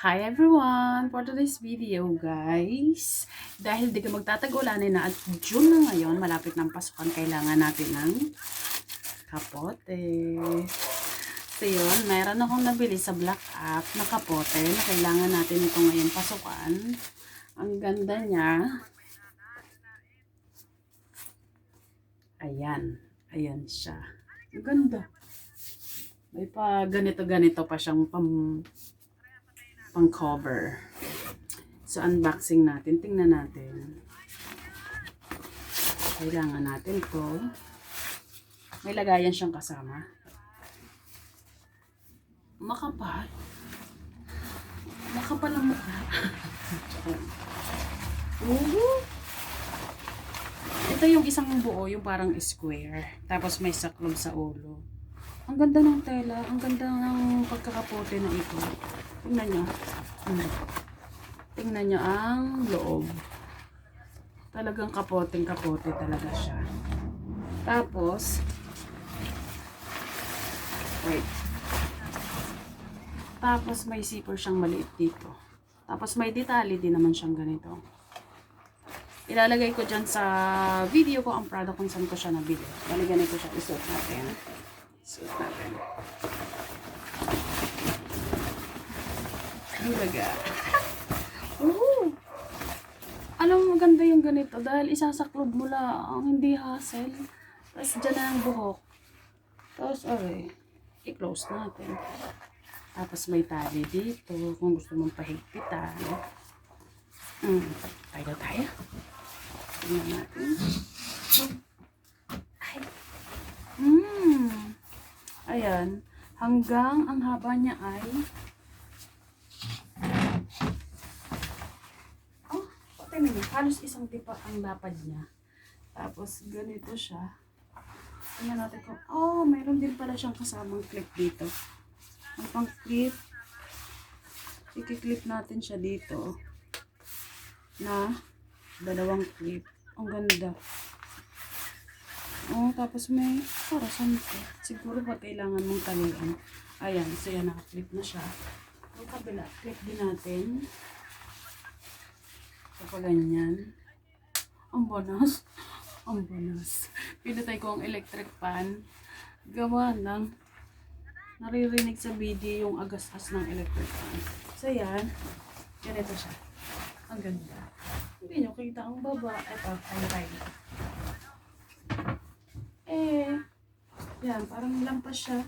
Hi everyone! For today's video guys, dahil di ka magtatag-ulanin na at June na ngayon, malapit ng pasukan, kailangan natin ng kapote. So yun, mayroon akong nabili sa Black App na kapote na kailangan natin ito ngayong pasukan. Ang ganda niya. Ayan. Ayan siya. Ang ganda. May pa ganito-ganito pa siyang pang cover. So unboxing natin, tingnan natin. Kailangan natin to. May lagayan siyang kasama. Makapal. Makapal ang mukha. Ito yung isang buo, yung parang square. Tapos may saklob sa ulo. Ang ganda ng tela, ang ganda ng pagkakapote na ito. Tingnan nyo. Tingnan nyo ang loob. Talagang kapoteng-kapote talaga siya. Tapos, wait. Tapos may zipper siyang maliit dito. Tapos may detalye din naman siyang ganito. Ilalagay ko dyan sa video ko ang product kung saan ko siya nabili. Lalagyan ko siya. Isuot natin. Isuot natin. Hulaga. Alam mo, maganda yung ganito dahil isasaklob mo lang, hindi hassle. Tapos dyan na ang buhok. Tapos, okay, i-close natin. Tapos may tali dito kung gusto mong pahigpitan. Tayo. Tingnan natin. Ay. Ayan. Hanggang ang haba niya ay halos isang tipa ang lapad niya. Tapos ganito siya. Tingnan natin kung, mayroon din pala siyang kasamang clip dito. Ang pang clip, i-clip natin siya dito na dalawang clip. Ang ganda. Tapos may para saan ito. Siguro pag kailangan mong talian. Ayan, so yan, naka-clip na siya. Ang kabila, clip din natin. Kapag ganyan. Ang bonus. Ang bonus. Pinatay ko ang electric fan. Gawa ng naririnig sa video yung agas-as ng electric fan. So yan. Ganito siya. Ang ganda. Hindi nyo kita ang baba. Ito, tayo. Yan. Parang lampas siya.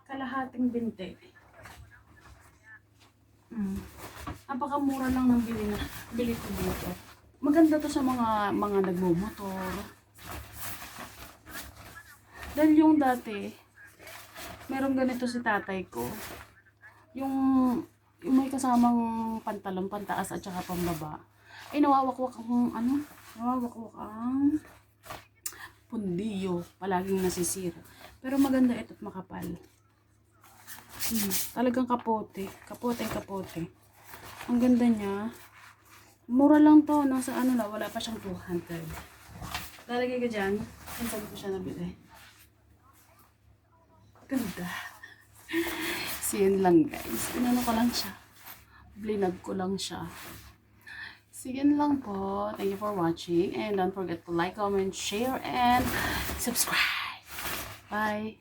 Kalahating binti. Napakamura lang ng bili ko dito. Maganda to sa mga nagmumotor. Dahil yung dati, meron ganito si tatay ko. Yung may kasamang pantalon, pantaas at saka pambaba. Ay nawawakwak ang pundiyo. Palaging nasisira. Pero maganda ito at makapal. Talagang kapote. Kapote. Ang ganda niya. Mura lang to. Nasa wala pa siyang 200. Lalagay ko dyan. Kung sabi ko siya nabili. Ganda. So yun lang guys. Inano ko lang siya. Blinag ko lang siya. So yun lang po. Thank you for watching. And don't forget to like, comment, share, and subscribe. Bye.